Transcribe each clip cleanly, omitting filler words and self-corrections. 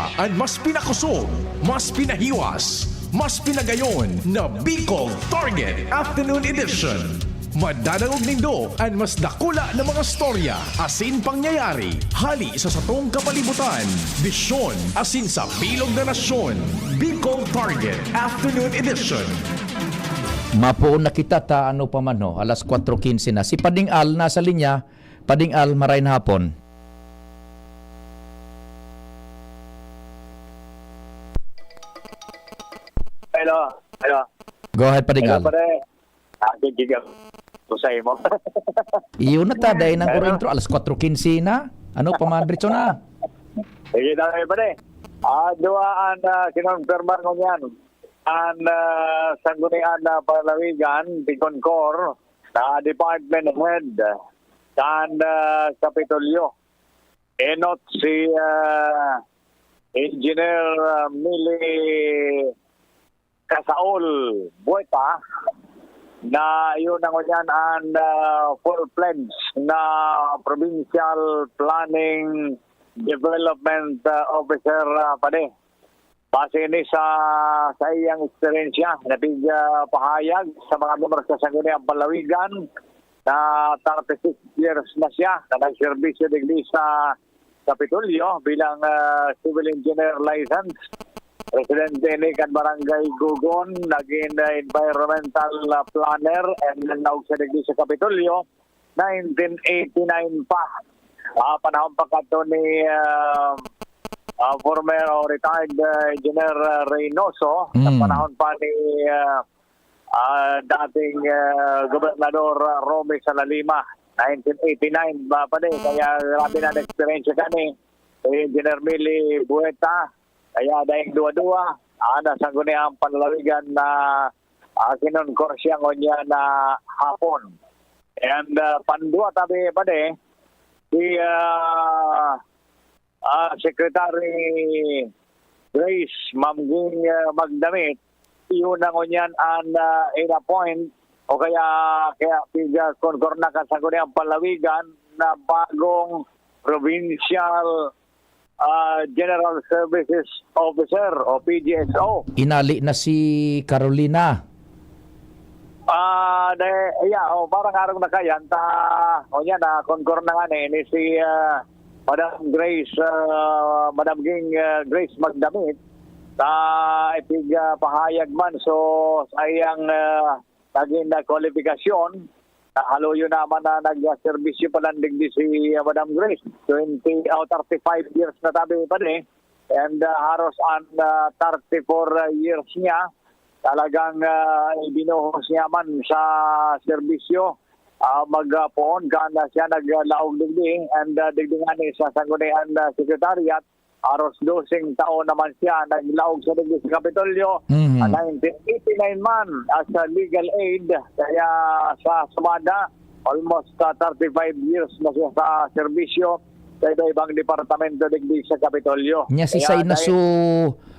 pinakita at mas pinakusog, mas pinahiwas, mas pinagayon na Bicol Target Afternoon Edition. Madadangog nindo ang mas dakula na mga storya, asin pangyayari, hali sa satong kapalibutan, bisyon, asin sa bilog na nasyon. Bicol Target Afternoon Edition. Mapuon na kita ta ano pa man ho, alas 4:15 na. Si Pading Al nasa linya. Pading Al, marain hapon. Hello. Go ahead, Pading Al. Pare. Gigigaw. Kusay mo. Iyon na ta, dahil ng intro, alas 4:15 na. Ano pa man, Britso na? Sige na kayo pare. Duwaan kinonfirman ko yan. Ang sanggunian na palawigan, di Concor, na Department Head, kan Kapitolyo. Enot si Engineer Mili Casaol Bueta, na yun ang yan ang full-fledged na Provincial Planning Development Officer pare. Base ni sa iyang eksperyensya, pahayag sa mga membros sa sangguniang palawigan na 36 years na siya na nagserbisyo digdi sa Kapitolyo bilang civil engineer license. Presidente ni kan Barangay Gugon, naging environmental planner and naug sa digdi sa Kapitolyo 1989 pa. Panahon pa kato ni former or retired engineer Reynoso, sa panahon pa ni dating gobernador Romy Salalima, 1989 ba pa din. Kaya grabe na experience kani. Engineer Mili Bueta, kaya dahil dua-dua, ada sangguniang panlalawigan na kinonkor siya ngonya na hapon. And pandua tabi pa din, si Secretary Grace Mamging Magdamit, yun ang unyan ang in-appoint o kaya piga konkor na kasangguniang palawigan na bagong Provincial General Services Officer o PGSO. Inali na si Carolina. Parang arong na kayan o yan na konkor na nga ni si Madam Grace Grace Magdamit ipig pahayag man so sayang naging kwalifikasyon na haluyo naman na nag-servisyo palandig di si Madam Grace 35 years na tabi pa ni and haros ang 34 years niya talagang ibinuhos niya man sa serbisyo. Magpoon kana siya naglaog digdi and digdingan ni sa sanggunian secretariat aros 12 taon naman siya naglaog sa digdi sa Kapitolyo. 1989 man as a legal aid kaya sa sumada almost 35 years na siya sa serbisyo sa ibang departamento digdi sa Kapitolyo. Nya si say na so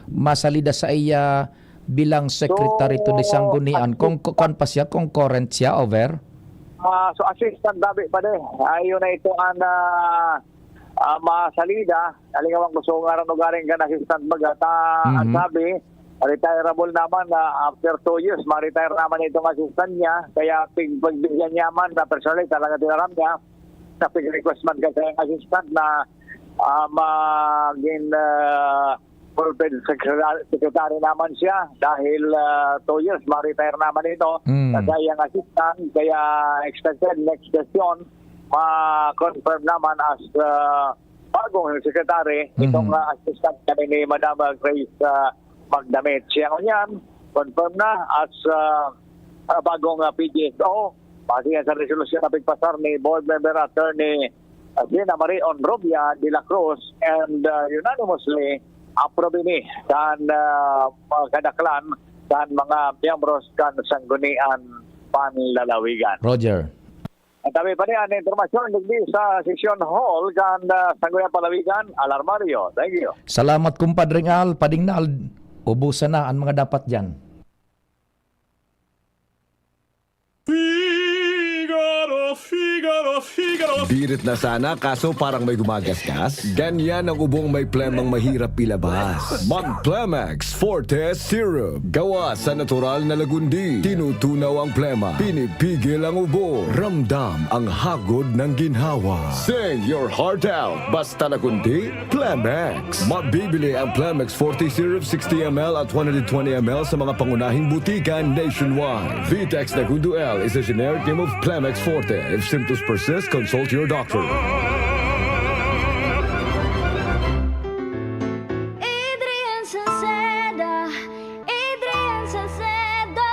masalida sa iya bilang secretary to the sanggunian kung pa siya concurrent siya over. So assistant dabi pa din. Ayun na ito ang masalida. Alingawang gusto nga rin ugaring ka na assistant magata. Ang sabi, retireable naman na after 2 years, ma-retire naman itong assistant niya. Kaya pagbigyan niya man na personally talaga tinaram niya. Na pig-request man kasi ang assistant na maging full-paid secretary naman siya dahil 2 years ma-retire naman ito kaya ang assistant kaya expected next session ma-confirm naman as bagong secretary itong assistant kami ni Madam Grace Magdamit. Siya ngunyan confirm na as bagong PGSO pati sa resolusyon na pigpasar ni board member attorney Gina Marie Onrobia de la Cruz and unanimously approve ni kan kadaklan kan mga miyembros kan sanggunian panlalawigan. Roger. At kami pa niyan informasyon digdi sa session hall kan sanggunian palawigan Alarmario. Thank you. Salamat kumpadring Al, Pading Al. Ubusan na ang mga dapat diyan. Figaro, Birit na sana kaso parang may gumagasgas. Ganyan ang ubong may plemang mahirap ilabas. Mag-Plemex Forte Syrup. Gawa sa natural na lagundi. Tinutunaw ang plema. Pinipigil ang ubo. Ramdam ang hagod ng ginhawa. Sing your heart out. Basta lagundi, Plemex. Mabibili ang Plemex Forte Syrup 60ml at 120ml sa mga pangunahing butikan nationwide. Vitex Nagundo L is a generic name of Plemex Forte. If symptoms persist, consult your doctor. Adrian Salceda, Adrian Salceda.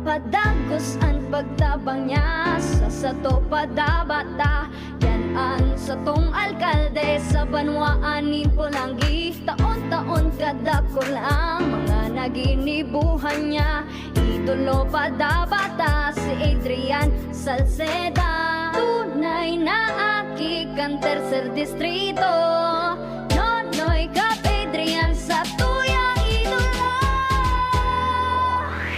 Padagos ang pagtabang niya sa sato padabata. Yan ang satong alkalde sa banwaanin Pulangi. Taon-taon kadako lang mga naginibuhan niya. Idolo padabata si Adrian Salceda. Tunay na aki kan tercer distrito. Nonoy kap Adrian sa tuyang idolo.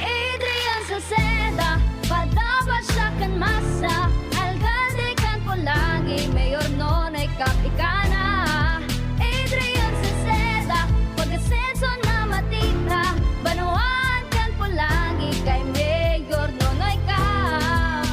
Adrian Salceda, padabat siya kan masa. Alcalde kan Pulangi, mayor nonoy kap ikana. Adrian Salceda, pag-asenso na matitra. Banuan kan Pulangi, kay mayor nonoy kap.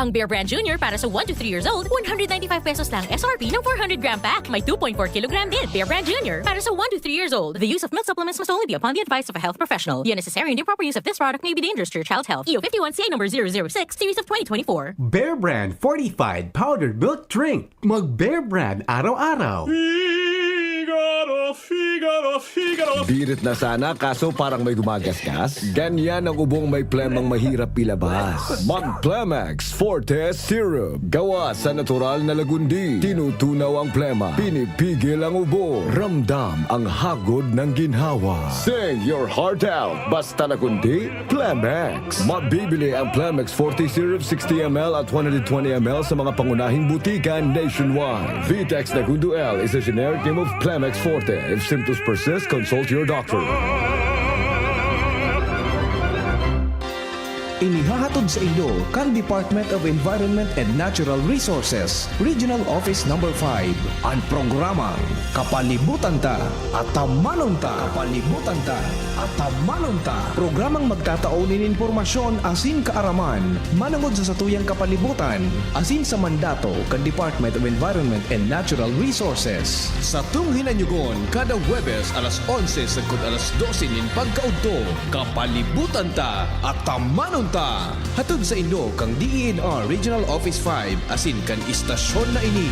Ang Bear Brand Junior para sa 1 to 3 years old, 195 pesos lang SRP ng 400 gram pack. May 2.4 kilogram din. Bear Brand Junior para sa 1 to 3 years old. The use of milk supplements must only be upon the advice of a health professional. The unnecessary and improper use of this product may be dangerous to your child's health. EO 51 CA number 006, series of 2024. Bear Brand fortified powdered milk drink. Mag Bear Brand araw-araw. Birit na sana kaso parang may gumagasgas. Ganyan ang ubong may plemang mahirap ilabas. Mag-Plemex Forte Syrup. Gawa sa natural na lagundi. Tinutunaw ang plema. Pinipigil ang ubo. Ramdam ang hagod ng ginhawa. Sing your heart out. Basta lagundi, Plemex. Mabibili ang Plemex Forte Syrup 60ml at 120ml sa mga pangunahing butikan nationwide. Vitex Nagundo L is a generic name of Plemex Forte. If symptoms persist, consult your doctor. Inihahatod sa inyo kan Department of Environment and Natural Resources, Regional Office No. 5, ang programang Kapalibutan Ta at Tamanon Ta. Kapalibutan Ta at Tamanon Ta. Programang magtataunin informasyon asin kaaraman, manangod sa satuyang kapalibutan, asin sa mandato kan Department of Environment and Natural Resources. Sa tunghinanyugon, kada Huwebes alas 11 sagkod alas 12 nin pagkaudto, Kapalibutan Ta at Tamanon Ta. Hatod sa inyo kang DENR Regional Office 5 asin kan istasyon na ini.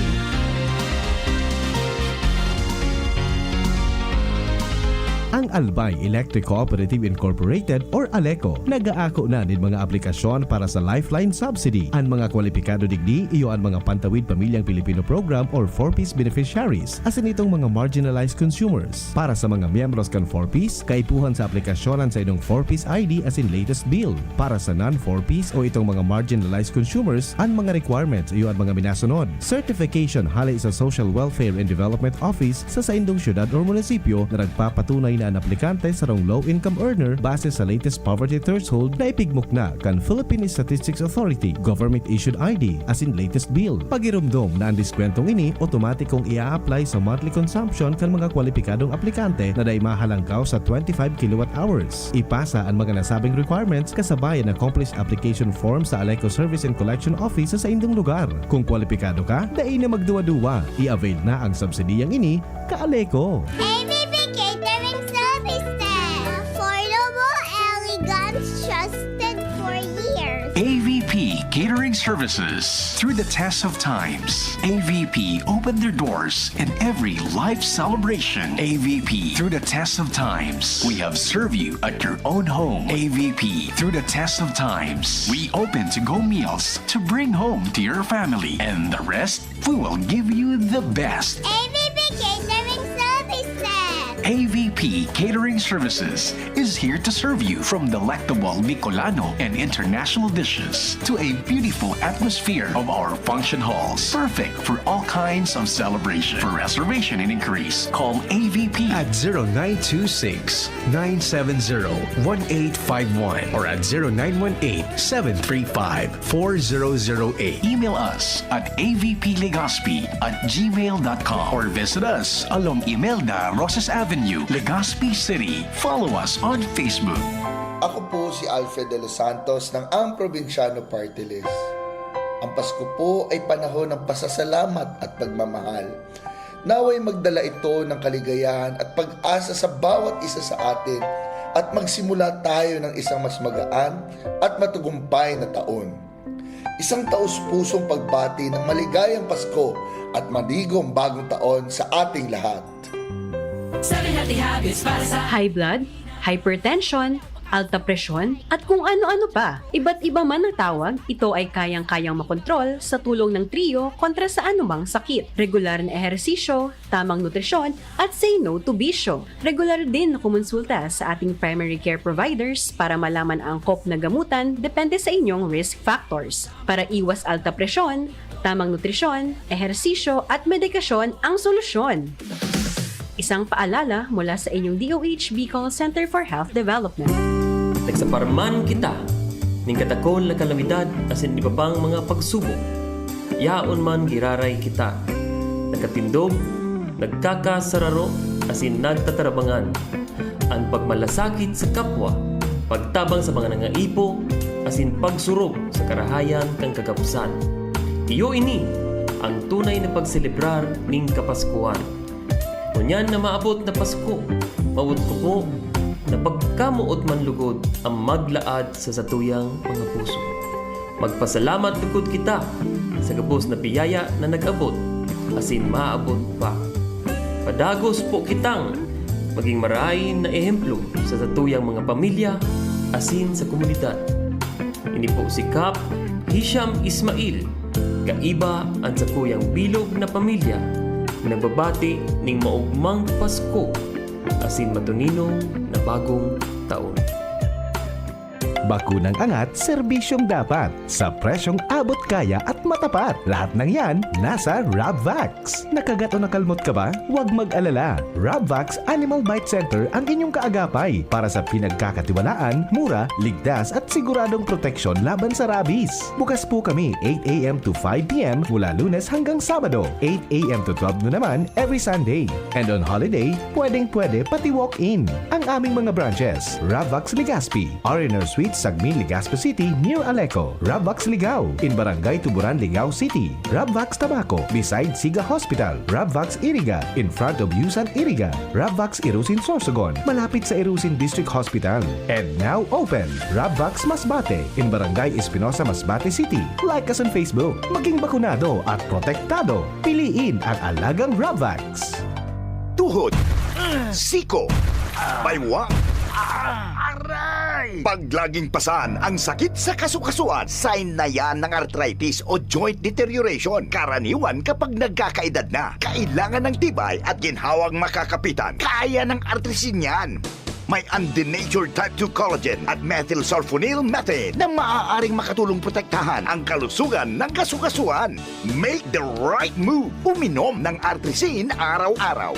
Ang Albay Electric Cooperative Incorporated or ALECO nagaako na nin mga aplikasyon para sa Lifeline Subsidy. Ang mga kwalipikado digdi iyo ang mga Pantawid Pamilyang Pilipino Program or 4Ps beneficiaries asin itong mga marginalized consumers. Para sa mga miyembros kan 4Ps, kaipuhan sa aplikasyonan sa inong 4Ps ID asin latest bill. Para sa non-4Ps o itong mga marginalized consumers, ang mga requirements iyo ang mga minasunod. Certification hali sa Social Welfare and Development Office sa indong syudad o munisipyo na nagpapatunay na ang aplikante sa rong low-income earner base sa latest poverty threshold na ipigmok na kan Philippine Statistics Authority government-issued ID asin latest bill. Pagirumdom na ang diskwentong ini automatikong ia-apply sa monthly consumption kan mga kwalipikadong aplikante na day mahalangkaw sa 25 kilowatt hours. Ipasa ang mga nasabing requirements kasabay ang accomplished application form sa ALECO Service and Collection Office sa indong lugar. Kung kwalipikado ka, dai na magduwa-duwa. I-avail na ang subsidiyang ini ka ALECO. ABB Catering Services. Affordable, elegant, trusted for years. AVP Catering Services. Through the test of times, AVP opened their doors in every life celebration. AVP, through the test of times, we have served you at your own home. AVP, through the test of times, we open to-go meals to bring home to your family. And the rest, we will give you the best. ABB Catering Services. AVP Catering Services is here to serve you from delectable Bicolano and international dishes to a beautiful atmosphere of our function halls. Perfect for all kinds of celebration. For reservation and inquiries, call AVP At 0926-970-1851 or at 0918-735-4008. Email us at avplegazpi@gmail.com or visit us along Imelda Rosas Avenue, Legazpi City. Follow us on Facebook. Ako po si Alfred de los Santos ng Ang Probinsyano Party List. Ang Pasko po ay panahon ng pasasalamat at pagmamahal. Naway magdala ito ng kaligayahan at pag-asa sa bawat isa sa atin at magsimula tayo ng isang mas magaan at matagumpay na taon. Isang taus-pusong pagbati ng maligayang Pasko at maligong bagong taon sa ating lahat. High blood, hypertension, alta presyon, at kung ano-ano pa. Iba't iba man ang tawag, ito ay kayang-kayang makontrol sa tulong ng trio kontra sa anumang sakit. Regular na ehersisyo, tamang nutrisyon, at say no to bisyo. Regular din na kumonsulta sa ating primary care providers para malaman ang angkop na gamutan depende sa inyong risk factors. Para iwas alta presyon, tamang nutrisyon, ehersisyo, at medikasyon ang solusyon. Isang paalala mula sa inyong DOH Bicol Center for Health Development. Nagsaparman kita ning katakol na kalamidad asin di pa pang mga pagsubok. Yaon man giraray kita. Nagkatindog, nagkakasararo asin nagtatarabangan. Ang pagmalasakit sa kapwa, pagtabang sa mga nangaipo asin pagsurog sa karahayan kang kagapusan. Iyo ini ang tunay na pagselebrar ning Kapaskuhan. Kunyan na maabot na Pasko, mawut ko po na pagkamuot man lugod ang maglaad sa satuyang mga puso. Magpasalamat lugod kita sa gabos na biyaya na nag-abot, asin maabot pa. Padagos po kitang maging marahin na ehemplo sa satuyang mga pamilya, asin sa komunidad. Ini po si Kap Hisham Ismail, kaiba ang sakuyang bilog na pamilya, nagbabati ning maugmang Pasko asin matuninong na bagong taon. Bakunang angat, serbisyong dapat. Sa presyong abot kaya at matapat. Lahat ng yan, nasa Rabvax. Nakagat o nakalmot ka ba? Huwag mag-alala. Rabvax Animal Bite Center ang inyong kaagapay para sa pinagkakatiwalaan, mura, ligtas at siguradong proteksyon laban sa rabies. Bukas po kami 8 a.m. to 5 p.m. mula Lunes hanggang Sabado. 8 a.m. to 12 noon naman every Sunday. And on holiday, pwedeng-pwede pati walk-in. Ang aming mga branches, Rabvax Legazpi, Ariner Suites Sagmin, Legazpi City, near Aleco. Rabvax Ligao, in Barangay Tuburan, Ligao City. Rabvax Tabaco, beside Siga Hospital. Rabvax Iriga, in front of Yusan Iriga. Rabvax Irusin Sorsogon, malapit sa Irusin District Hospital. And now open, Rabvax Masbate, in Barangay Espinosa, Masbate City. Like us on Facebook. Maging bakunado at protektado. Piliin ang alagang Rabvax. Tuhod, siko, baywang, aray! Pag laging pasan ang sakit sa kasukasuan, sign na yan ng arthritis o joint deterioration. Karaniwan kapag nagkakaedad na, kailangan ng tibay at ginhawang makakapitan. Kaya ng artrisin yan. May undenatured type 2 collagen at methylsulfonyl methane na maaaring makatulong protektahan ang kalusugan ng kasukasuan. Make the right move. Uminom ng artrisin araw-araw.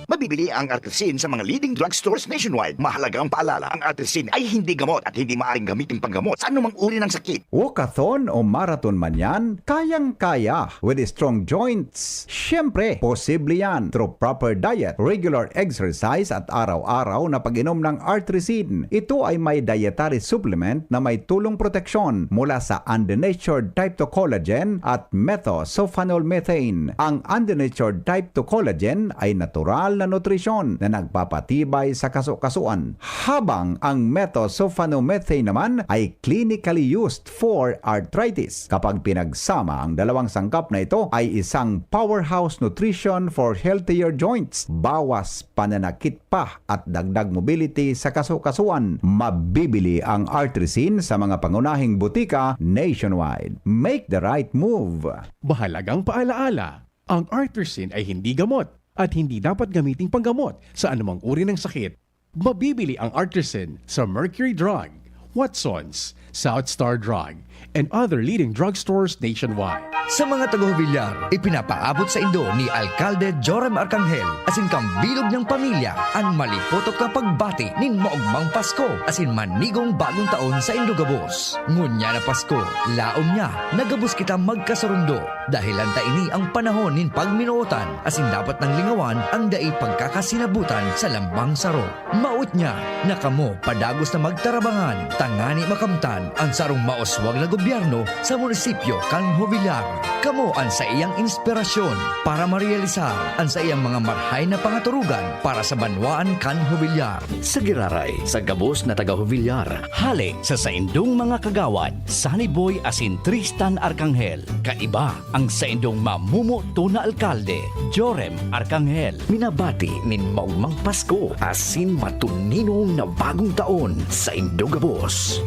Mabibili ang artrisin sa mga leading drugstores nationwide. Mahalagang paalala, ang artrisin ay hindi gamot at hindi maaaring gamitin panggamot sa anumang uri ng sakit. Walkathon o marathon man yan, kayang-kaya with strong joints. Siyempre, posible yan through proper diet, regular exercise at araw-araw na pag-inom ng artrisin. Ito ay may dietary supplement na may tulong proteksyon mula sa undenatured type 2 collagen at methylsulfonylmethane. Ang undenatured type 2 collagen ay natural na nutrisyon na nagpapatibay sa kasukasuan, habang ang methylsulfonylmethane naman ay clinically used for arthritis. Kapag pinagsama ang dalawang sangkap na ito ay isang powerhouse nutrition for healthier joints, bawas pananakit pa at dagdag mobility sa kasukasuan. Mabibili ang artrisin sa mga pangunahing butika nationwide. Make the right move. Mahalagang paalaala, ang artrisin ay hindi gamot at hindi dapat gamiting panggamot sa anumang uri ng sakit. Mabibili ang Artisan sa Mercury Drug, Watson's, South Star Drug, and other leading drugstores nationwide. Sa mga taga-Villar, ipinapaabot sa Indo ni Alcalde Joram Arcangel asin kang bilog ng pamilya ang malipotok na pagbati nin maugmang Pasko asin manigong bagong taon sa Indogabos. Ngunya na Pasko, laom niya, nagabos kita magkasurundo dahil anta ini ang panahon nin pagminuotan asin dapat nang lingawan ang dai pagkakasinabutan sa lambang saro. Maut niya, nakamo padagos na magtarabangan, tangani makamtan ang sarong maoswag na gobyerno sa munisipyo kan Villar. Kamo ang sa iyang inspirasyon para marealisar ang sa iyang mga marhay na pangaturugan para sa banwaan kan Villar. Sa Giraray, sa gabos na taga Villar, hali sa saindong mga kagawad, Sunny Boy asin Tristan Arcangel. Kaiba ang saindong mamumuto na alkalde, Jorem Arcangel. Minabati nin maugmang Pasko asin matuninong na bagong taon sa Indogabos.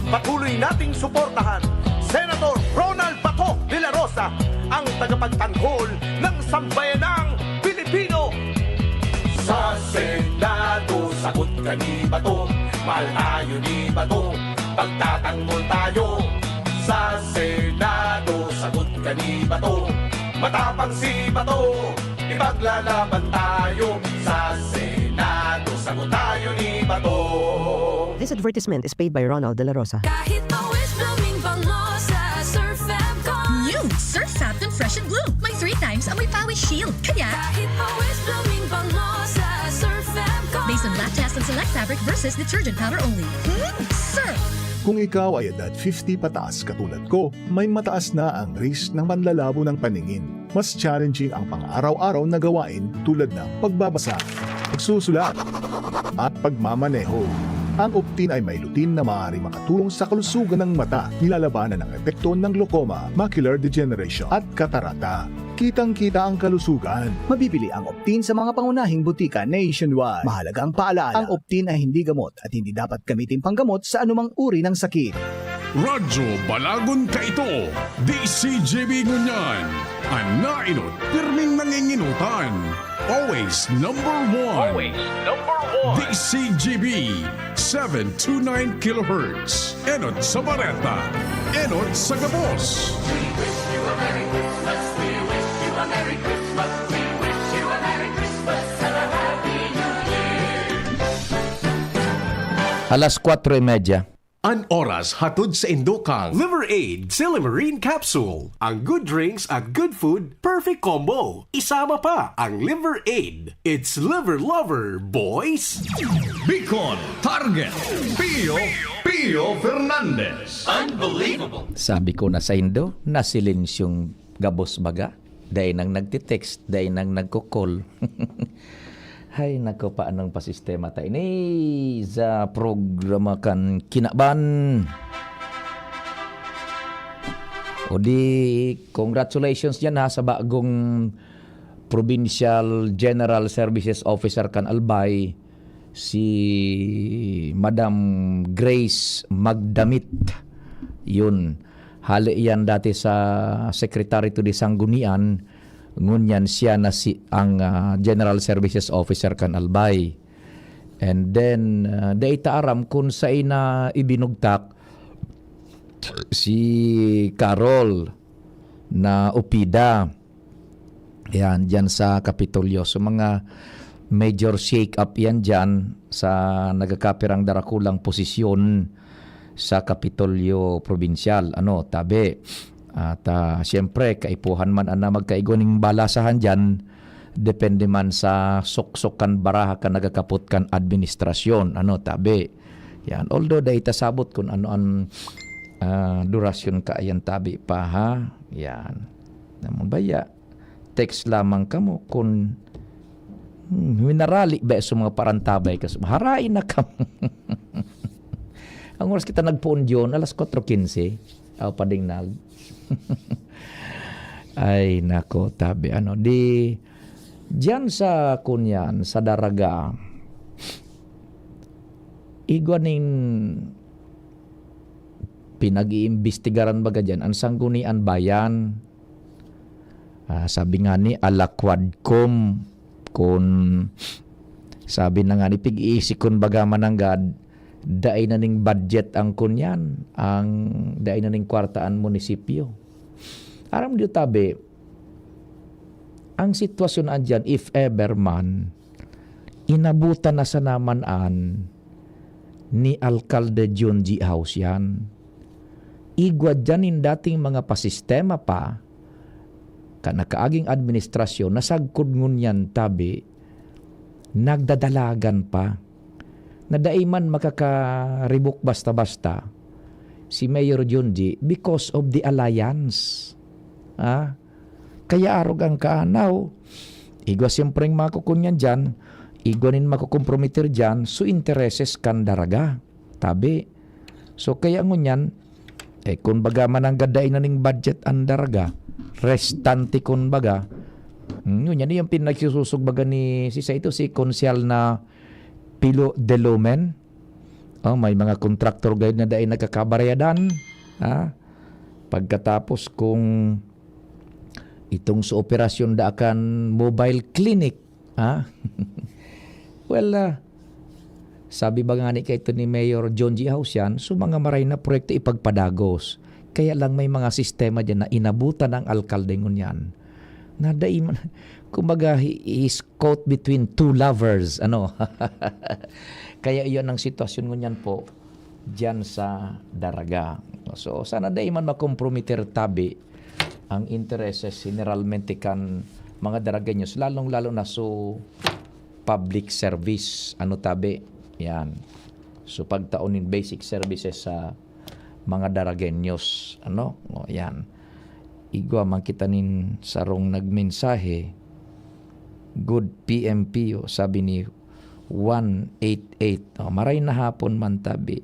Patuloy nating suportahan Senator Ronald Bato de la Rosa, ang tagapagtanggol ng sambayanang Pilipino. Sa Senado, sagot ka ni Bato, malayo ni Bato, pagtatanggol tayo. Sa Senado, sagot ka ni Bato, matapang si Bato, ipaglalaban tayo. Sa Senado, sagot tayo ni Bato. This advertisement is paid by Ronald De La Rosa. Kahit always blooming bango sa Surf Fabcon. New Surf Fabcon Fresh and Bloom. May 3 times amoy pawis shield. Kaya kahit always blooming bango sa Surf Fabcon. Based on lab test and select fabric versus detergent powder only. Surf! Kung ikaw ay edad 50 pataas katulad ko, may mataas na ang risk ng panlalabo ng paningin. Mas challenging ang pang-araw-araw na gawain tulad ng pagbabasa, pagsusulat, at pagmamaneho. Ang Optin ay may lutin na maaari makatulong sa kalusugan ng mata, nilalabanan ang epekto ng glaucoma, macular degeneration at katarata. Kitang-kita ang kalusugan. Mabibili ang Optin sa mga pangunahing butika nationwide. Mahalaga ang paalala, ang Optin ay hindi gamot at hindi dapat gamitin panggamot sa anumang uri ng sakit. Radyo Balagon ka ito, DCGB Ngunyan, ang nainot, pirming nanginginutan. Always number one. Always number one. DCGB 729 kHz. Enot sa Bareta. Enot sa Gabos. We wish you a Merry Christmas. We wish you a Merry Christmas. We wish you a Merry Christmas and a Happy New Year. Alas 4:30. An oras hatod sa Indokang Liver Aid Silimarine Capsule. Ang good drinks at good food, perfect combo. Isama pa ang Liver Aid. It's liver lover, boys. Bicol Target Pio Fernandez. Unbelievable. Sabi ko na sa Indo, nasilensyong gabos baga. Dahil nang nagtitext, dahil nang nagkukol. Hay nako, paanong pasistema tayo ni sa programa kan kinaban. O di, congratulations yan ha sa bagong Provincial General Services Officer kan Albay, si Madam Grace Magdamit. Yun, hali yan dati sa Secretary to the Sanggunian. Ngunyan siya na ang General Services Officer kan Albay. And then, daita aram kung sa ina ibinugtak si Carol na Upida. Yan, dyan sa Kapitolyo. So mga major shake-up yan dyan sa nagkakapirang darakulang posisyon sa Kapitolyo Provincial. Tabi. At siyempre, kaipuhan man na magkaigoning balasahan dyan, depende man sa suksukan baraha ka nagakapot kan administrasyon. Tabi. Yan. Although, dahil tasabot kung ano ang durasyon ka ayan tabi pa ha. Yan. Naman baya, text lamang ka mo kung minarali ba sa mga parantabay ka. Harain na ka mo. Ang oras kita nagpoon yun, alas 4:15. Aw pading nag. Ay nako, tabi di diyan sa kunyan sa daraga igwaning pinag-iimbestigaran baga dyan ang sanggunian bayan Sabi nga ni Alakwadkom kun sabi na nga ni pig-iisi kun baga mananggad daay na ning budget ang kunyan ang daay na ning kwartaan munisipyo. Aram diyo tabi ang sitwasyon andyan if ever man inabutan na sa naman-an ni Alcalde John G. House yan. Igwa dyan in dating mga pasistema pa kanakaaging administrasyon nasagkod ngun yan tabi nagdadalagan pa na daiman makakaribok basta-basta si Mayor John G. because of the alliance. Kaya arog ang kaanaw. Igwa siyempreng makukunyan dyan, igwa nin makukompromitir dyan, so intereses kan daraga. Tabi. So kaya ngunyan, kung baga man ang gadain na ning budget ang daraga, restante kun baga, ngunyan yung pinagsususog baga ni si konsyal na Pilo de Lumen. May mga kontraktor guide na dahil nagkakabaryadan. Pagkatapos kung itong sa operasyon daakan mobile clinic. Well, sabi ba nga ni kay ito ni Mayor John G. House yan, so mga maray na proyekto ipagpadagos. Kaya lang may mga sistema dyan na inabutan ng alkalde ngunyan. Na daiman, kumbaga he is caught between two lovers. Kaya iyon ang sitwasyon ngunyan po dyan sa daraga. So sana daiman makompromiter tabi ang intereses generalmente kan mga daraganyos, lalong-lalo na so public service tabi yan. So pagtaunin basic services sa mga daraganyos yan. Igwa man kita nin sarong nagmensahe good PMP sabi ni 188 maray na hapon man tabi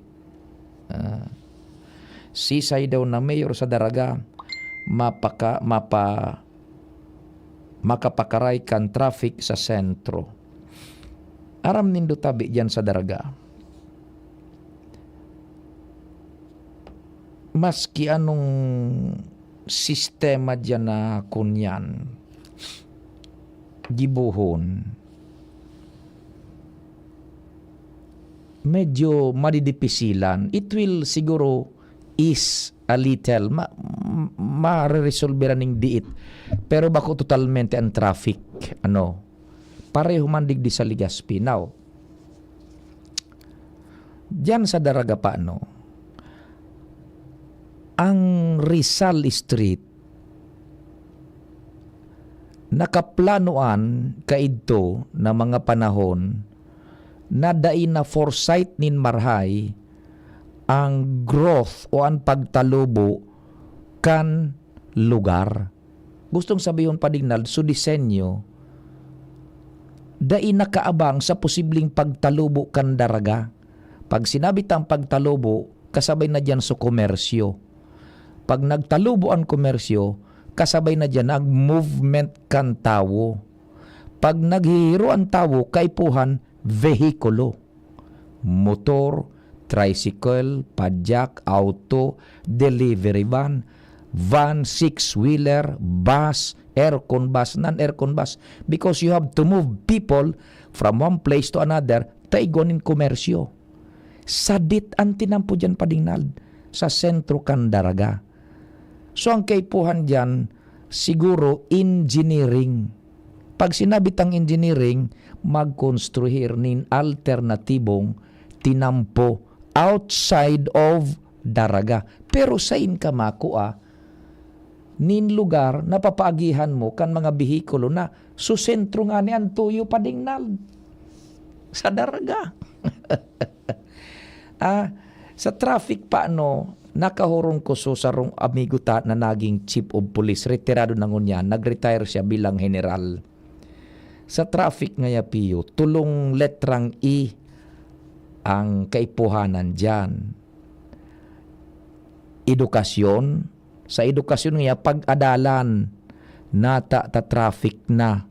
sisay daw na mayor sa daraga makapakaray kan traffic sa sentro. Aram nindo tabi diyan sa daraga. Maski anong sistema diyan na kunyan gibuhon, medyo madidipisilan. It will siguro is a little ma-resolve ning diit, pero bako totalmente ang traffic pareho man digdi sa Legazpi. Now diyan sa daraga pa ang Rizal Street nakaplanoan kaidto na mga panahon na dain na foresight nin marhay ang growth o ang pagtalubo kan lugar. Gustong sabihin pa dinal so disenyo dain nakaabang sa posibleng pagtalubo kan daraga. Pag sinabi tang pagtalubo, kasabay na dyan sa komersyo. Pag nagtalubo ang komersyo, kasabay na dyan ang movement kan tawo. Pag naghihiro ang tawo, kaipuhan, vehikulo. Motor, tricycle, padyak, auto, delivery van, six-wheeler, bus, aircon bus, non-aircon bus. Because you have to move people from one place to another, taigonin komersyo. Sadit ang tinampo dyan padingnal sa sentro kan daraga. So ang kaipuhan dyan, siguro engineering. Pag sinabi tang engineering, magkonstruhir nin alternatibong tinampo outside of daraga. Pero sa inkamako nin lugar na papaagihan mo kan mga bihikulo na susentro nga ni Antuyo padingnal sa daraga. Sa traffic pa nakahurong ko so sarong amigo ta na naging chief of police, retirado na ngunyan, nag-retire siya bilang general. Sa traffic ngaya piyo, tulong letrang E ang kaipuhanan dyan. Edukasyon. Sa edukasyon ngaya, pag-adalan, nata ta traffic na.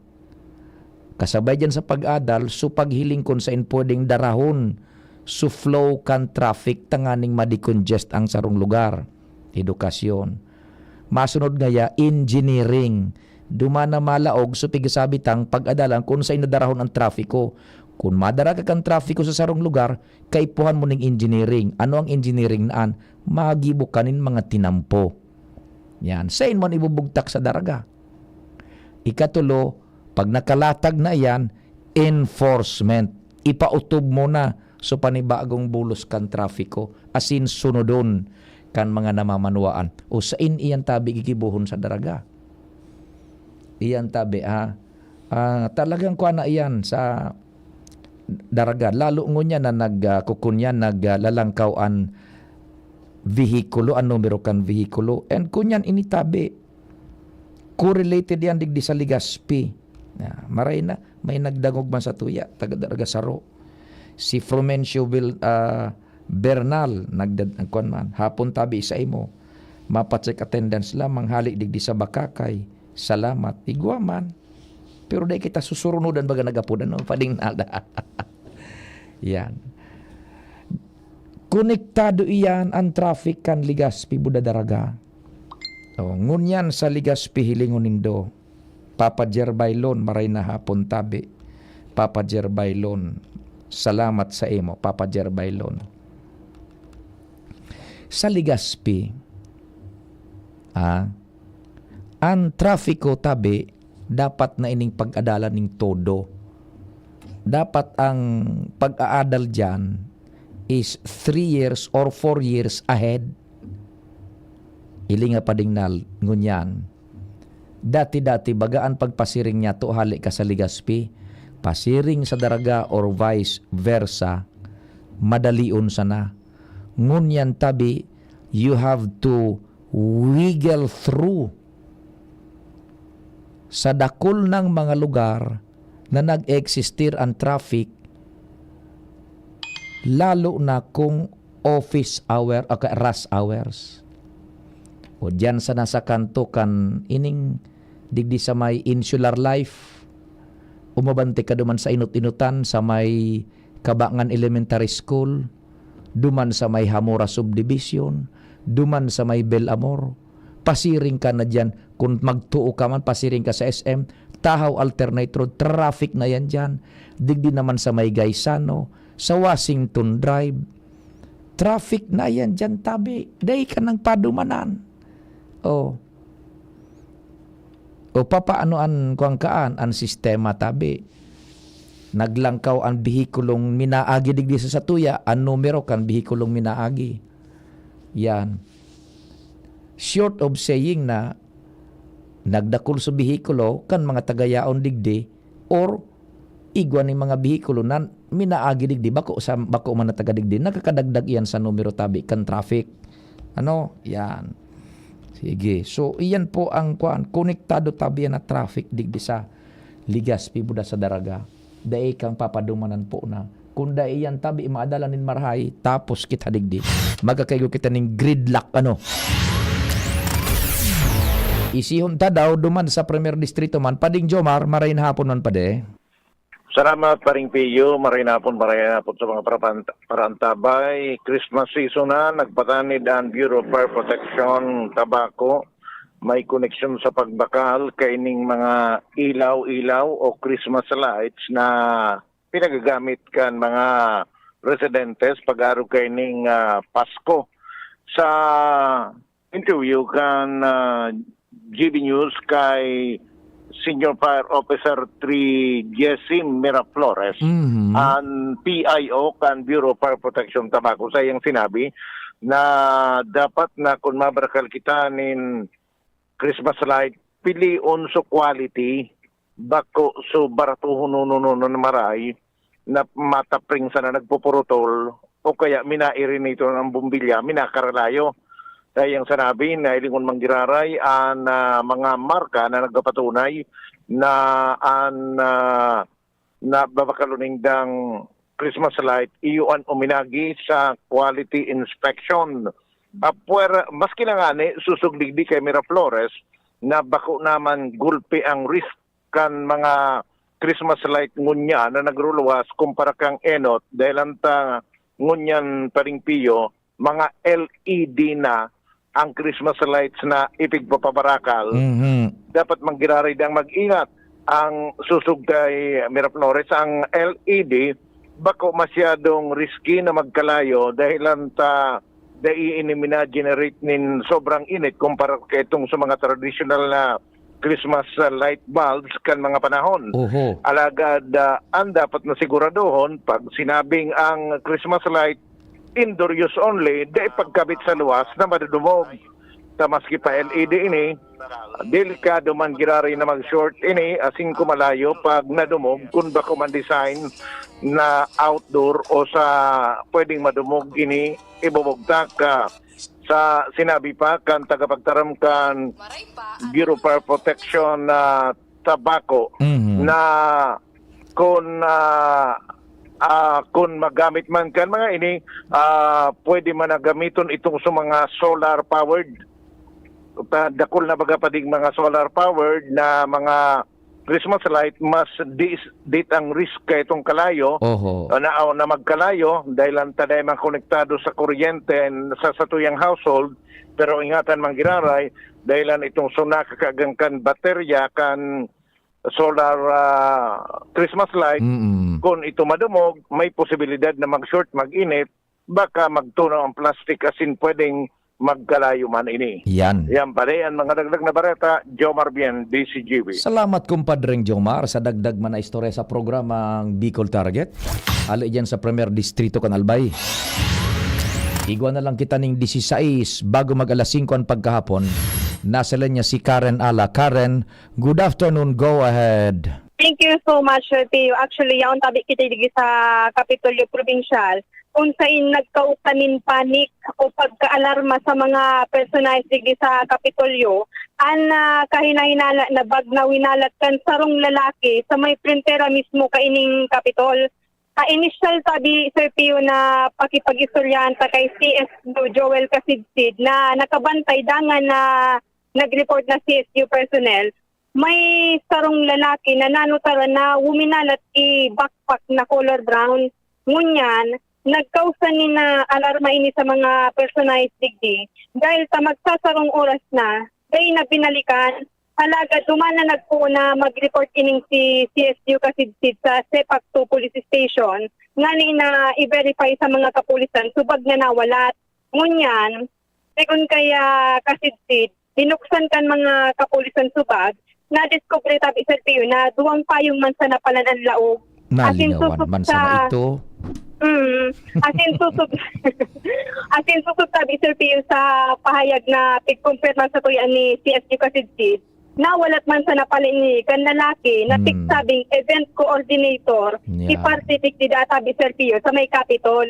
Kasabay dyan sa pag-adal, so paghiling kon sa pwedeng darahon, so flow kan traffic tanganing madicongest ang sarong lugar. Edukasyon. Masunod ngaya, engineering. Dumana malaog so pigasabitang pag-adalan kung sa inadarahon ang trafiko. Kung madara ka kang trafiko sa sarong lugar, kaipuhan mo ng engineering. Ano ang engineering naan? Magibo kanin mga tinampo. Yan. Sain mo ibubugtak sa daraga. Ikatulo, pag nakalatag na yan, enforcement. Ipautob mo na so panibagong bulos kan trafiko. Asin sunodon kan mga namamanuaan. O sain iyan tabi gigibuhon sa daraga. Iyan tabi talagang kuha na iyan sa daraga. Lalo ngunya na nagkukunyan, naglalangkaw an vehikulo, an numero kan vehikulo. And kunyan initabi, correlated yan digdi sa Ligaspi. Maray na, may nagdangog man sa tuya, taga-daraga saro. Si Frumencio Bernal, nagkuhan man, hapon tabi isa imo, mapatsik attendance lamang, halik digdi sa Bakakay, salamat, igwa man. Pero dahil kita susurunudan baga nagapunan, no? Pading nada. Yan. Konektado iyan ang traffic kan Ligaspi Budadaraga. Ngunyan sa Ligaspi hilingon nindo. Papa Jerbailon, maray na hapon tabi. Papa Jerbailon, salamat sa imo, Papa Jerbailon. Sa Ligaspi, ang trafiko tabi, dapat na ining pag-adalan ning todo. Dapat ang pag-aadal dyan is 3 years or 4 years ahead. Ili nga padingnal ngunyan. Dati-dati bagaan pagpasiring niya to hali ka sa Ligaspi, pasiring sa daraga or vice versa, madalion sana. Ngunyan tabi, you have to wiggle through sa dakol ng mga lugar na nag-existir ang traffic, lalo na kung office hour o rush hours. O dyan sa nasa kanto kan ining digdi sa may insular life, umabante ka duman sa inut-inutan sa may Kabangan Elementary School, duman sa may Hamora Subdivision, duman sa may Belamor, pasiring ka na dyan. Kung magtuo ka man, pasiring ka sa SM, Tahaw Alternate Road, traffic na yan dyan. Digdi naman sa may Gaisano, sa Washington Drive, traffic na yan dyan tabi. Day ka ng padumanan. O papaanoan kuang kaan ang sistema tabi. Naglangkaw ang bihikulong minaagi digdi sa satuya, ang numero kan bihikulong minaagi. Yan. Short of saying na nagdakol sa bihikulo kan mga tagayaon digdi or igwan ni mga bihikulo na minaagi digdi bako man na taga digdi, nakakadagdag yan sa numero tabi kan traffic. Yan. Sige. So iyan po ang konektado tabi yan na traffic digdi sa Ligaspi Buda sa daraga. Dai kang papadumanan po na. Kung dai yan tabi maadalanin marhay, tapos kita digdi. Magkakaigo kita ning gridlock Isihon ta daw duman sa Premier Distrito man. Pading Jomar, marayin hapon man pade. Salamat paring Piyo, marayin hapon sa mga parantabay. Christmas season na, nagpatanid ang Bureau of Fire Protection, Tabaco. May connection sa pagbakal kaining mga ilaw-ilaw o Christmas lights na pinagagamit kan mga residentes pag-araw kaining Pasko. Sa interview kan GB News kay Senior Fire Officer 3 Jessim Miraflores ang PIO kan Bureau of Fire Protection Tabaco sa iyang sinabi na dapat na kung mabrakal kita nin Christmas light pilion so quality bako so baratuhon na maray na matapring sana nagpupurutol o kaya minairin ito ng bumbilya minakaralayo. Yung sanabi na ilingon manggiraray ang mga marka na nagpapatunay na na babakaluning dang Christmas light iyon uminagi sa quality inspection. Maski na nga ni susugdigdi kay Miraflores na bako naman gulpi ang risk kan mga Christmas light ngunya na nagruluwas kumpara kang enot dahil anta ngunyan paring Piyo mga LED na ang Christmas lights na ipigpapabarakal. Dapat manggiraray ang mag-ingat. Ang susug kay Miraflores, ang LED, bako masyadong risky na magkalayo dahil generate nin sobrang init kumpara kay itong sa mga traditional na Christmas light bulbs kan mga panahon. Alagad ang dapat na siguraduhon pag sinabing ang Christmas light indoor use only, di pagkabit sa luwas na madudumog. Maski pa LED ini, delikado man girari na mag-short ini, asing kumalayo pag nadumog kung bako man design na outdoor o sa pwedeng madumog ini, ibubugtak ka. Sa sinabi pa kan tagapagtaram kan Bureau Fire Protection na tabako na kung magamit man kan mga ini, pwede man na gamiton itong sa mga solar powered. Dakol na baga pa ding mga solar powered na mga Christmas light, mas dit ang risk kay itong kalayo na magkalayo dahil ang taday mga konektado sa kuryente sa tuyang household, pero ingatan mang giraray dahil itong sunak kakagangkan baterya kan solar Christmas light, kung ito madumog, may posibilidad na mag-short, mag-init, baka magtunaw ang plastic asin pwedeng magkalayo man ini. Yan pa rin ang mga dagdag na bareta. Jomar Bien, DCGB. Salamat kumpadreng Jomar sa dagdag man na istorya sa programang Bicol Target. Ali dyan sa Premier Distrito kan Albay. Igwa na lang kita ning 16 bago mag alas 5 ang pagkahapon. Nasa linya si Karen Ala. Karen, good afternoon. Go ahead. Thank you so much, Teo. Actually, yaon tabi kita digi sa Kapitolyo Provincial. Kung saan nagkaukanin panik o pagkaalarma sa mga personahe digi sa Kapitolyo, ang kahinahinala na bag na winalat kan sarong lalaki sa may printera mismo kaining Kapitol. Initial sabi, Sir Pio, na pakipag-istoryahan ta kay CSU Joel Kasidsid na nakabantay dangan na nag-report na CSU personnel. May sarong lalaki na nanutaran na wuminalat i-backpack na color brown. Ngunyan, nagkausan ni na alarma ini sa mga personahe digdi dahil sa magsasarong oras na, dahil na binalikan, halaga duman na nagpo na mag-report ining si CSU Kasidsid sa Sepak 2 Police Station nga ni na i-verify sa mga kapulisan subag na nawalat. Ngunyan, segun kaya Kasidsid, binuksan kan mga kapulisan subag, na-discover tabi Sir Pio na duwang payong man sa napalan ang laog. Nalinawan man sa ito. Asin susub tabi Sir Pio sa pahayag na pigkumpirma sa tuyan ni CSU Kasidsid. Nawalat man sa napalin ni kan lalaki na tigsabing event coordinator si Partitik di databi Sir Pio sa may Capitol.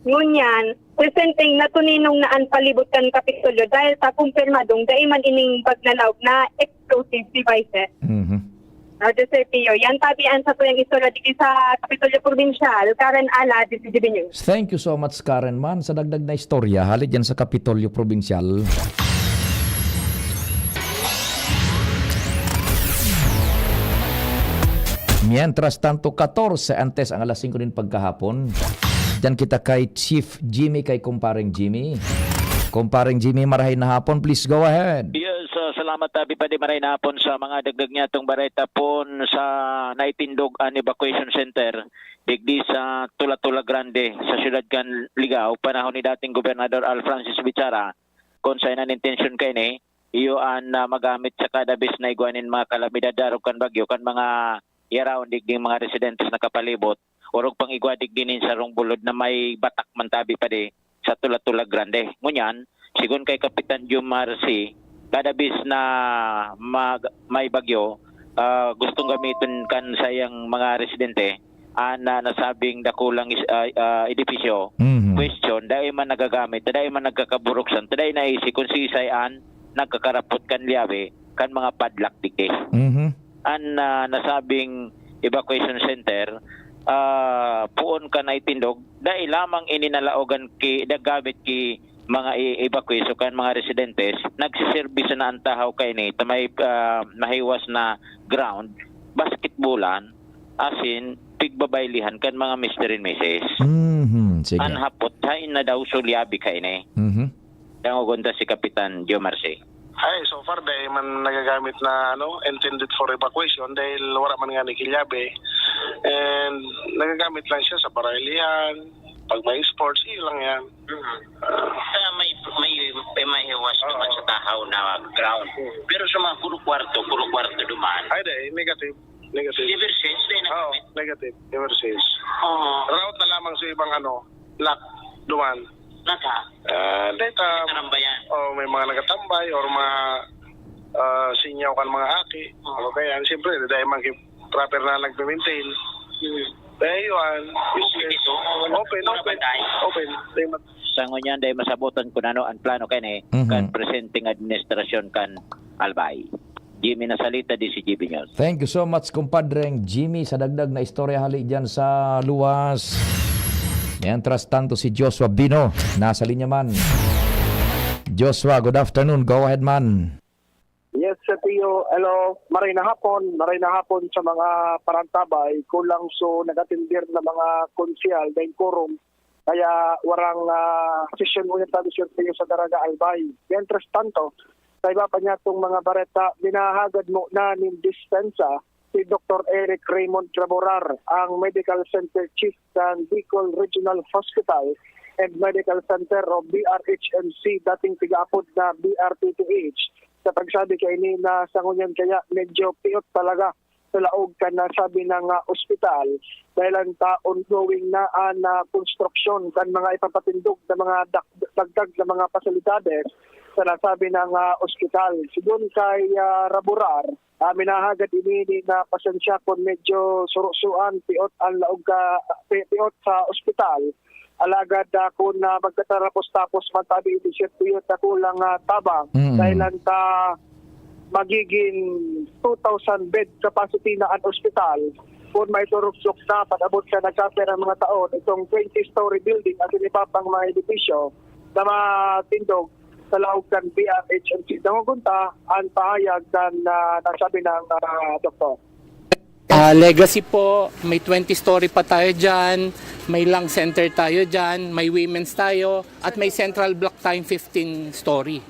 Ngunyan, presenting na tuninong naan palibot kan Kapitolyo dahil sa kumpirmadong daiman ining bagnalaw na explosive devices. Sir Pio, yan tabian sa tuyang istorya dito sa Kapitolyo Provincial. Karen Ala, DCGB News. Thank you so much, Karen man, sa dagdag na istorya. Halit yan sa Kapitolyo Provincial. Mientras tanto, 14 antes ang alas 5 din pagkahapon. Diyan kita kay Chief Jimmy, kay Kumparing Jimmy. Kumparing Jimmy, marahay na hapon. Please go ahead. Yes, salamat tabi pa di marahay na hapon sa mga dagdag niya itong bareta pon sa Naitindog Evacuation Center. Digdi sa Tula-Tula Grande sa siyudad kan Ligao. Panahon ni dating Gobernador Al Francis Bichara. Kung saan ang intention kay ni, iyo ang magamit sa kadabis na iguanin mga kalamidad darog kan bagyo kan mga yaraon digding mga residentes na kapalibot. Orog pang igwadig dinin sa rong bulod na may batak man tabi pa di sa Tula-Tula Grande. Ngunyan, sigun kay Kapitan Jumar C, kadabis na may bagyo, gustong gamitin kan sayang mga residente na nasabing dakulang edipisyo. Question, dahil man nagagamit, dahil man nagkakaburuksan, dahil naisi kung sisayan, nagkakarapot kan liyabe, kan mga padlak digdi. Nasabing evacuation center, puon ka na itindog, dahil lamang ininalaogan dagamit ki mga evacuation kan mga residentes, nagsiservice na ang tahaw kay ni, may mahiwas na ground, basketballan, asin, pigbabaylihan kan mga Mr. and Mrs. Sige. Anhapot, hain na daw sulyabi kay ni. Nangugunta si Kapitan Joe Marcy. Ay, so far dahil man nagagamit na intended for evacuation dahil wala man nga ni Kilyabe. And nagagamit lang siya sa barilihan, pag may sports, yun lang yan. Kaya may hiwas naman sa tahaw na ground. Pero sa mga puro kwarto duman. Ay, dahil negative. Ever since, Negative. Ever since. Route na lamang sa ibang lock duman. Data, may mga nagatambay or mga sinyaw kan mga aki. Kaya siyempre, dahil mga proper na nag-maintain. Dahil yun, open. Sa ngunyan, dahil masabutan ko na ang plano kan presenting administrasyon kan Albay. Jimmy Nasalita, DCGB News. Thank you so much, kumpadreng Jimmy, sa dagdag na istorya hali dyan sa luwas. Mientras tanto si Joshua Bino, nasa linya man. Joshua, good afternoon. Go ahead, man. Yes, Sir Tio. Hello. Maray na hapon sa mga parantabay. Kulang so nagatindir na mga konsyal dahil quorum. Kaya warang session mo yung tabi Sir Tio sa Daraga Albay. Mientras tanto, sa iba pa niya itong mga bareta, binahagad mo na ng dispensa si Dr. Eric Raymond Traborar, ang Medical Center Chief ng Bicol Regional Hospital and Medical Center of BRHMC, dating tigaapod na BRPTH. Sa pagsabi kay ni na sa ngunyan kaya medyo piot talaga sa laog ka na sabi ng ospital dahil ang ongoing na construction kan mga ipapatindog na mga dagdag na mga pasilidades sa nasabi ng ospital. Sigun kay Raborar, minahagad ini na pasensya kung medyo surusuan piot ang laog piot sa ospital. Alagad kung magkatapos-tapos matabi iti piot na kulang tabang dahil ta magiging 2,000 bed capacity na ang ospital. Kung may turupsok na padabot ka nagkapera mga taon, itong 20-story building at inipapang mga edifisyo na matindog sa laog kan BRHMC. Nangugunta ang pahayag na nasabi ng doktor. Legacy po, may 20-story pa tayo dyan, may lung center tayo dyan, may women's tayo, at may central block tayong 15-story.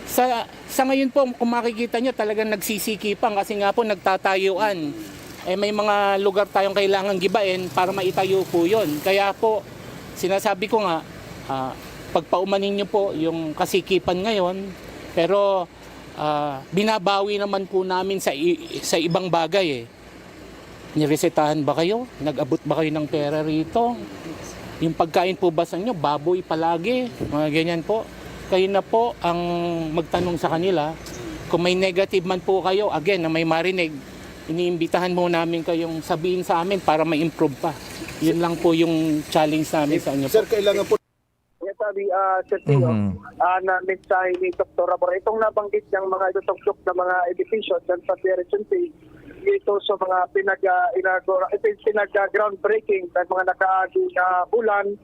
Sa ngayon po, kung makikita nyo, talagang nagsisikipan kasi nga po nagtatayuan. May mga lugar tayong kailangan gibain para maitayo po yun. Kaya po, sinasabi ko nga, pagpaumanin nyo po yung kasikipan ngayon, pero binabawi naman po namin sa ibang bagay Niresetahan ba kayo? Nag-abot ba kayo ng pera rito? Yung pagkain po ba sa inyo, baboy palagi? Mga ganyan po. Kayo na po ang magtanong sa kanila. Kung may negative man po kayo, again, na may marinig, iniimbitahan mo namin kayong sabihin sa amin para ma-improve pa. Yun lang po yung challenge namin sa inyo. Sir, kailangan po sabi, Sir Tio, na mensahe ni Dr. Rabor, itong nabanggit niyang mga itutok na mga edificio dyan sa PRHMC, dito sa mga pinag-groundbreaking at mga nakaagi na bulan,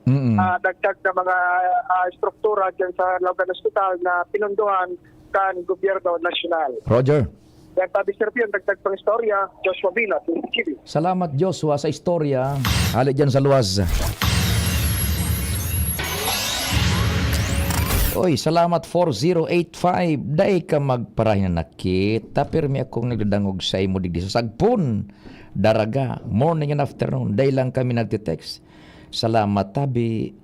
dagdag na mga struktura dyan sa Laugan Hospital na pinunduhan kan gobyerno nasyonal. Roger. Kaya sabi Sir Tio, dagdag pang istorya, Joshua Vila, TV. Salamat Joshua sa istorya. Hali dyan sa luwas. Oy, salamat 4085. Day ka magparahin na nakita. Pirmi akong nagdadangog sa imo digdi sa Sagpon. Daraga, morning and afternoon. Day lang kami nagtitext. Salamat tabi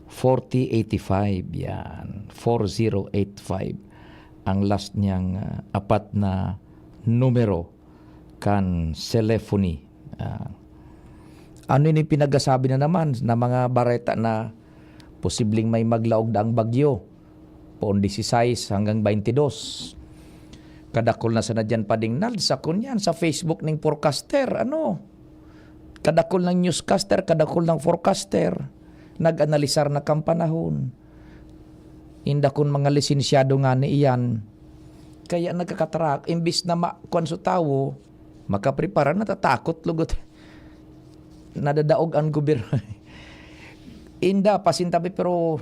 4085 yan. 4085. Ang last niyang apat na numero kan telephony. Ano ini pinagasabi na naman na mga bareta na posibleng may maglaog daang bagyo. Poon 16 hanggang 22. Kadakol na sana dyan padingnal sa kunyan sa Facebook ng forecaster. Kadakol ng newscaster, kadakol ng forecaster. Nag-analisar na kang panahon. Inda kun mga lisensyado nga ni iyan. Kaya nagkakatarak, imbis na makuan sa tao, makaprepara, natatakot lugot. Nadadaog ang gobyerno. Inda, pasintabi pero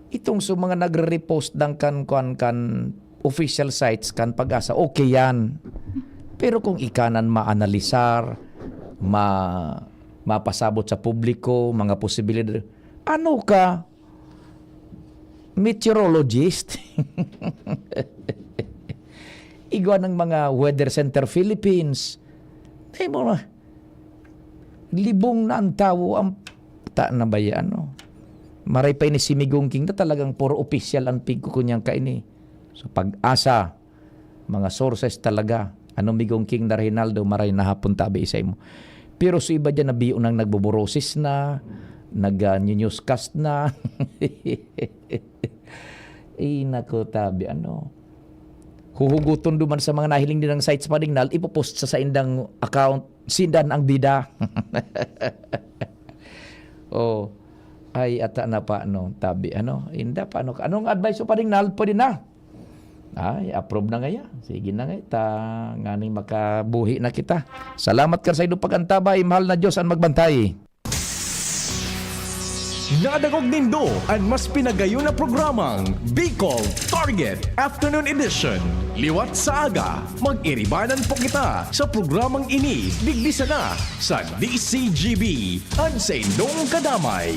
itong sa mga nagre-repost ng kan official sites kan Pag-asa, okay yan. Pero kung ikanan maanalisar, mapasabot sa publiko, mga posibilidad, ano ka? meteorologist. Igwa ng mga Weather Center Philippines. Ay mo na. Libong na ang tao ang na ba yan, no? Maray pa ini si Migong King na talagang puro official ang pig ko kunyang kaini. So pag-asa, mga sources talaga. Ano Migong King na Reynaldo, maray na hapon tabi isay mo. Pero sa iba dyan, nabiyo nang nagbuborosis na, nag-newscast na. Nako tabi, ano. Huhuguton duman sa mga nahiling din ng sites pa dingnal, ipopost sa indang account, sindan ang bida. Oh, ay ata na pa, no, tabi, ano, inda pa, ano, anong advice pa dingnal, pwede na. Ay, approve na ngaya. Sige na nga, nganing makabuhi na kita. Salamat ka sa iyong pagantabay, mahal na Diyos ang magbantay. Nadagog nindo ang mas pinagayon na programang Bicol Target Afternoon Edition. Liwat sa aga, mag-iribanan po kita sa programang ini. Digbisa na sa DCGB. Ang sa indong kadamay.